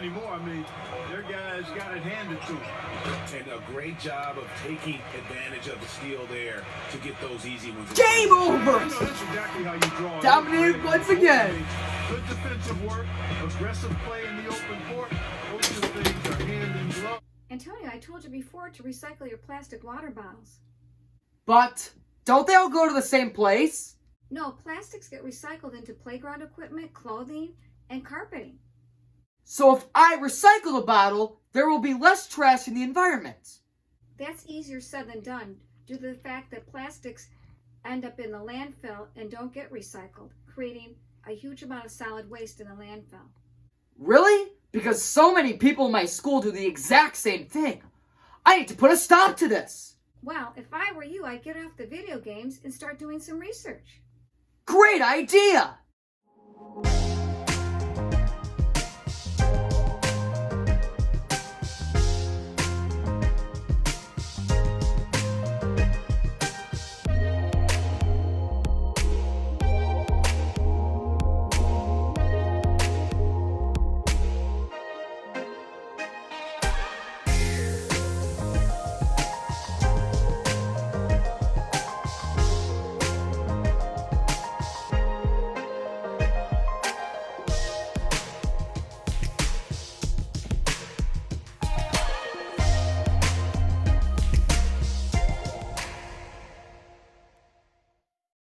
anymore. I mean, their guys got it handed to them. And a great job of taking advantage of the steal there to get those easy ones. Game over! That's exactly how you draw. Dominated once again. Good defensive work, aggressive play in the open court. Those two things are hand in glove. Antonio, I told you before to recycle your plastic water bottles. But don't they all go to the same place? No, plastics get recycled into playground equipment, clothing, and carpeting. So if I recycle the bottle, there will be less trash in the environment. That's easier said than done due to the fact that plastics end up in the landfill and don't get recycled, creating a huge amount of solid waste in the landfill. Really? Because so many people in my school do the exact same thing. I need to put a stop to this. Well, if I were you, I'd get off the video games and start doing some research. Great idea!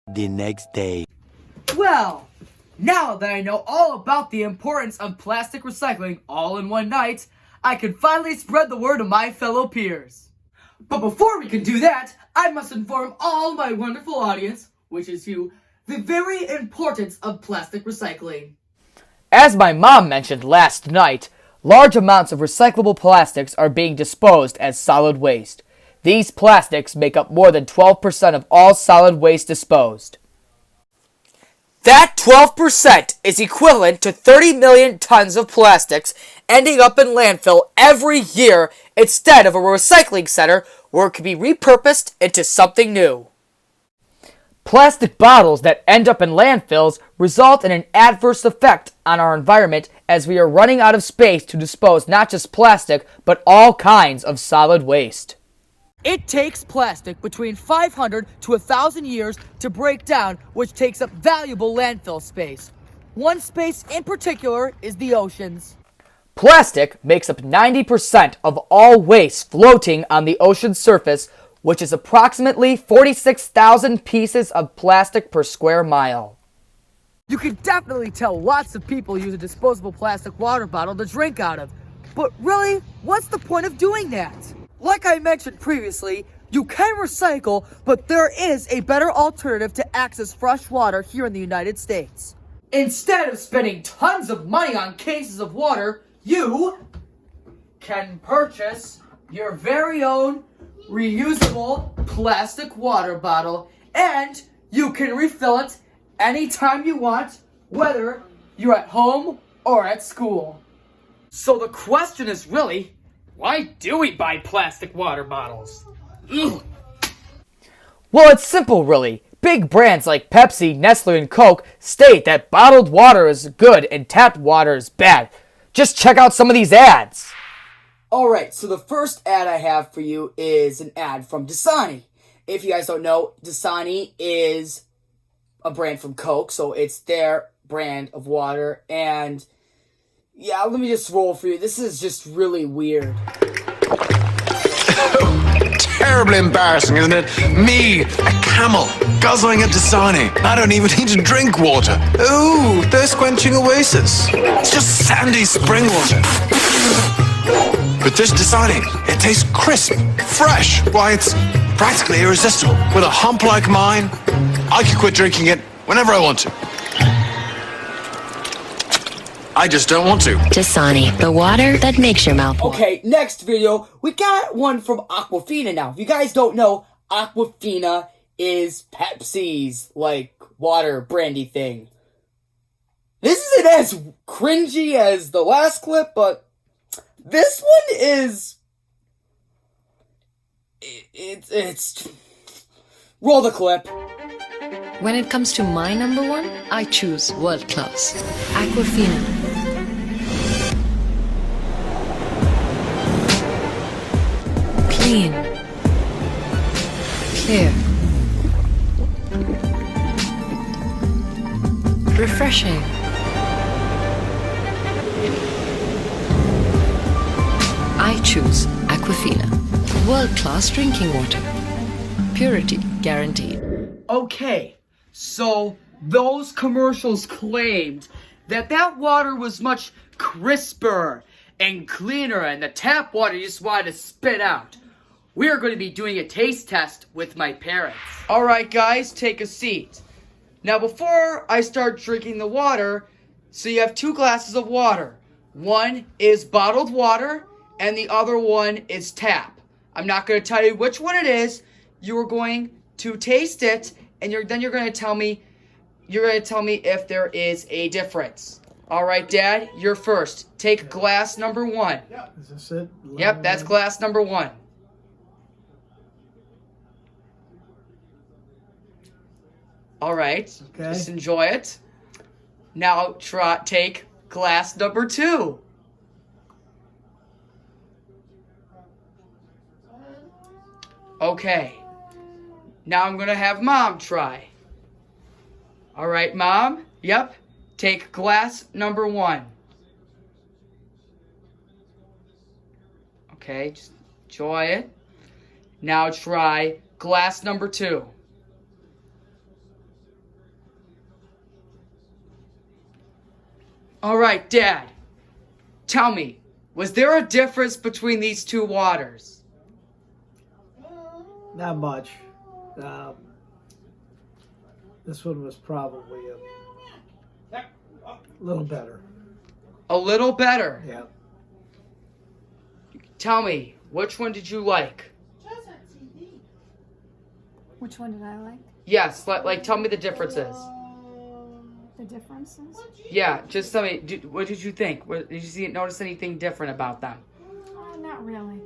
The next day. Well, now that I know all about the importance of plastic recycling all in one night, I can finally spread the word to my fellow peers. But before we can do that, I must inform all my wonderful audience, which is you, the very importance of plastic recycling. As my mom mentioned last night, large amounts of recyclable plastics are being disposed as solid waste. These plastics make up more than 12% of all solid waste disposed. That 12% is equivalent to 30 million tons of plastics ending up in landfill every year instead of a recycling center where it can be repurposed into something new. Plastic bottles that end up in landfills result in an adverse effect on our environment as we are running out of space to dispose not just plastic but all kinds of solid waste. It takes plastic between 500 to 1,000 years to break down, which takes up valuable landfill space. One space in particular is the oceans. Plastic makes up 90% of all waste floating on the ocean surface, which is approximately 46,000 pieces of plastic per square mile. You can definitely tell lots of people use a disposable plastic water bottle to drink out of. But really, what's the point of doing that? Like I mentioned previously, you can recycle, but there is a better alternative to access fresh water here in the United States. Instead of spending tons of money on cases of water, you can purchase your very own reusable plastic water bottle, and you can refill it anytime you want, whether you're at home or at school. So the question is really, why do we buy plastic water bottles? Ugh. Well, it's simple, really. Big brands like Pepsi, Nestle, and Coke state that bottled water is good and tapped water is bad. Just check out some of these ads. Alright, so the first ad I have for you is an ad from Dasani. If you guys don't know, Dasani is a brand from Coke, so it's their brand of water, and yeah, let me just roll for you. This is just really weird. Terribly embarrassing, isn't it? Me, a camel, guzzling a Dasani. I don't even need to drink water. Ooh, thirst-quenching oasis. It's just sandy spring water. But this Dasani, it tastes crisp, fresh. Why, it's practically irresistible. With a hump like mine, I could quit drinking it whenever I want to. I just don't want to. Dasani, the water that makes your mouth warm. Okay, next video, we got one from Aquafina now. If you guys don't know, Aquafina is Pepsi's, water brandy thing. This isn't as cringy as the last clip, but this one is... It's... Roll the clip. When it comes to my number one, I choose world class. Aquafina. Clean. Clear. Refreshing. I choose Aquafina. World-class drinking water. Purity guaranteed. Okay, so those commercials claimed that water was much crisper and cleaner and the tap water you just wanted to spit out. We're going to be doing a taste test with my parents. Alright guys, take a seat. Now before I start drinking the water, so you have 2 glasses of water. One is bottled water and the other one is tap. I'm not going to tell you which one it is. You are going to taste it and then you're going to tell me if there is a difference. Alright, Dad, you're first. Take glass number 1. Is this it? Yep, that's glass number 1. Alright, Okay. just enjoy it. Now take glass number 2. Okay. Now I'm going to have Mom try. Alright, Mom. Yep. Take glass number 1. Okay, just enjoy it. Now try glass number 2. Alright, Dad. Tell me, was there a difference between these 2 waters? Not much. This one was probably a little better. A little better. Yeah. Tell me, which one did you like? Which one did I like? Yes, like tell me the differences. The differences? Yeah, just tell me, what did you think? Did you notice anything different about them? Not really.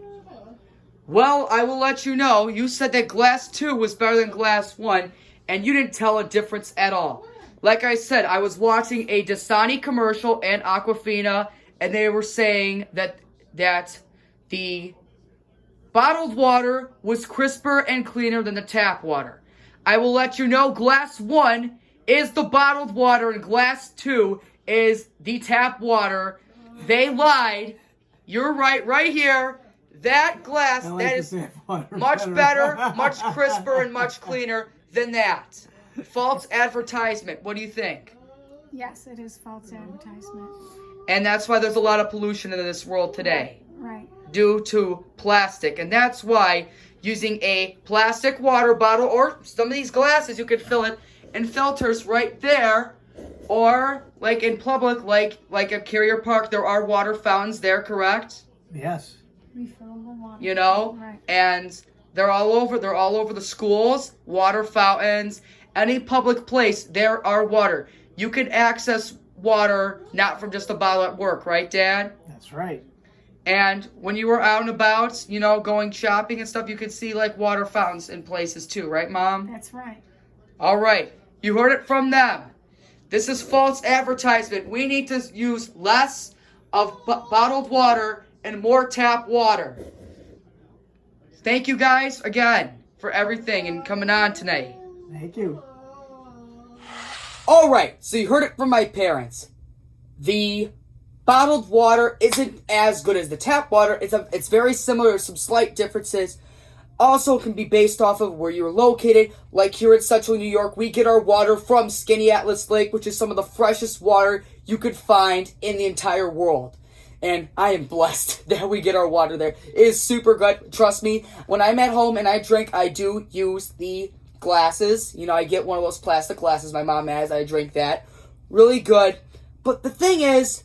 Well, I will let you know. You said that glass 2 was better than glass 1, and you didn't tell a difference at all. Like I said, I was watching a Dasani commercial and Aquafina, and they were saying that the bottled water was crisper and cleaner than the tap water. I will let you know glass 1 is the bottled water and glass 2 is the tap water. They lied. You're right here. That glass, I like that the is tap water much better. better, much crisper, and much cleaner than that. False advertisement. What do you think? Yes, it is false advertisement. And that's why there's a lot of pollution in this world today. Right. Due to plastic. And that's why using a plastic water bottle or some of these glasses, you can fill it in filters right there. Or like in public, like at Carrier Park, there are water fountains there, correct? Yes. Refillable water. You know? Right. And they're all over the schools, water fountains, any public place, there are water. You can access water not from just a bottle at work, right, Dad? That's right. And when you were out and about, you know, going shopping and stuff, you could see like water fountains in places too, right, Mom? That's right. All right. You heard it from them. This is false advertisement. We need to use less of bottled water and more tap water. Thank you guys again for everything and coming on tonight. Thank you. Alright, so you heard it from my parents. The bottled water isn't as good as the tap water. It's very similar, some slight differences. Also can be based off of where you're located. Like here in Central New York, we get our water from Skinny Atlas Lake, which is some of the freshest water you could find in the entire world. And I am blessed that we get our water there. It is super good. Trust me, when I'm at home and I drink, I do use the glasses. You know, I get one of those plastic glasses my mom has. I drink that. Really good. But the thing is,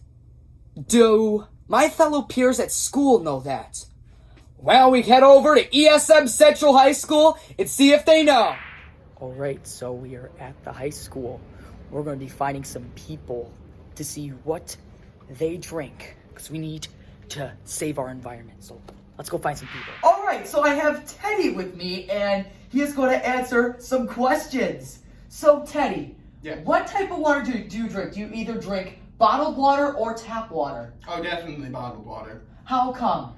do my fellow peers at school know that? Well, we head over to ESM Central High School and see if they know. Alright, so we are at the high school. We're going to be finding some people to see what they drink, because we need to save our environment. So let's go find some people. Alright, so I have Teddy with me, and he is going to answer some questions. So, Teddy, what type of water do you drink? Do you either drink bottled water or tap water? Oh, definitely bottled water. How come?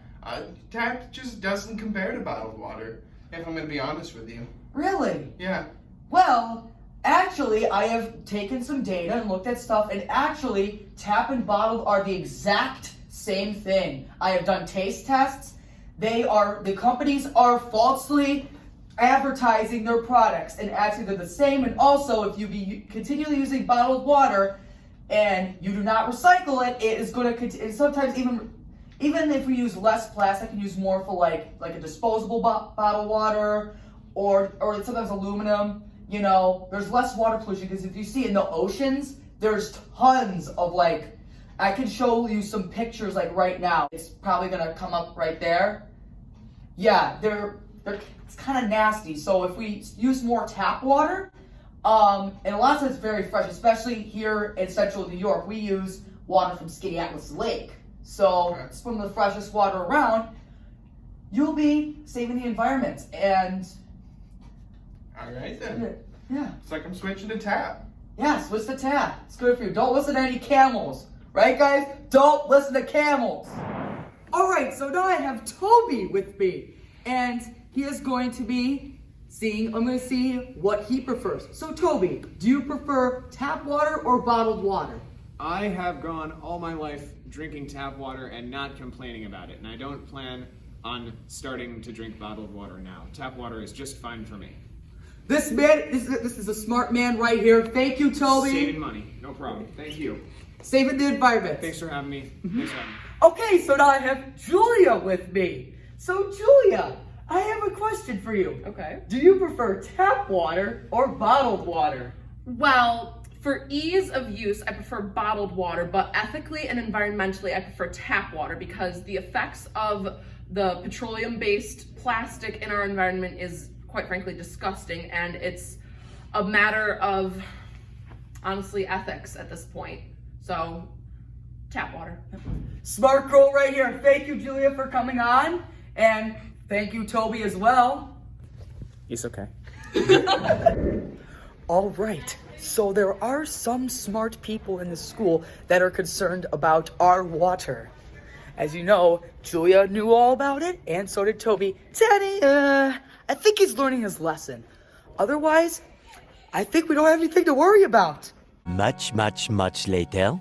Tap just doesn't compare to bottled water, if I'm going to be honest with you. Really? Yeah. Well, actually, I have taken some data and looked at stuff, and actually, tap and bottled are the exact same thing. I have done taste tests. The companies are falsely advertising their products, and actually they're the same. And also, if you be continually using bottled water and you do not recycle it, it is going to continue. Sometimes even if we use less plastic and use more for like a disposable bottled water or sometimes aluminum, you know, there's less water pollution, because if you see in the oceans, there's tons of I can show you some pictures right now. It's probably gonna come up right there. Yeah, it's kind of nasty. So if we use more tap water, and a lot of it's very fresh, especially here in central New York, we use water from Atlas Lake. So it's from the freshest water around. You'll be saving the environment, and All right then. yeah. It's like I'm switching to tap. Yeah, switch to tap. It's good for you. Don't listen to any camels. Right, guys? Don't listen to camels. All right, so now I have Toby with me, and he is going to be I'm going to see what he prefers. So, Toby, do you prefer tap water or bottled water? I have gone all my life drinking tap water and not complaining about it, and I don't plan on starting to drink bottled water now. Tap water is just fine for me. This is a smart man right here. Thank you, Toby. Saving money, no problem. Thank you. Saving the environment. Thanks for having me. Thanks for having me. Okay, so now I have Julia with me. So, Julia, I have a question for you. Okay. Do you prefer tap water or bottled water? Well, for ease of use, I prefer bottled water, but ethically and environmentally, I prefer tap water, because the effects of the petroleum-based plastic in our environment is, quite frankly, disgusting, and it's a matter of, honestly, ethics at this point. So, tap water. Smart girl right here. Thank you, Julia, for coming on, and thank you, Toby, as well. It's okay. All right, so there are some smart people in the school that are concerned about our water. As you know, Julia knew all about it, and so did Toby. Daddy, I think he's learning his lesson. Otherwise, I think we don't have anything to worry about. Much, much, much later.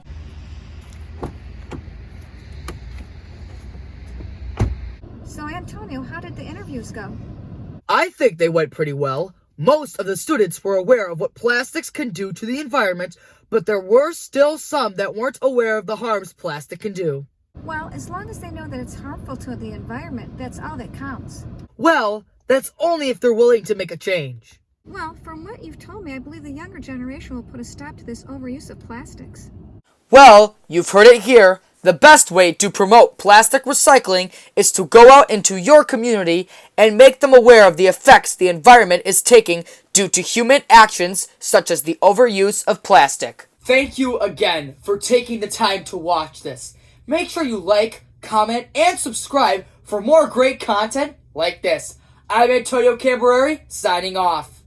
So, Antonio, how did the interviews go? I think they went pretty well. Most of the students were aware of what plastics can do to the environment, but there were still some that weren't aware of the harms plastic can do. Well, as long as they know that it's harmful to the environment, that's all that counts. Well, that's only if they're willing to make a change. Well, from what you've told me, I believe the younger generation will put a stop to this overuse of plastics. Well, you've heard it here. The best way to promote plastic recycling is to go out into your community and make them aware of the effects the environment is taking due to human actions such as the overuse of plastic. Thank you again for taking the time to watch this. Make sure you like, comment, and subscribe for more great content like this. I'm Antonio Cambereri, signing off.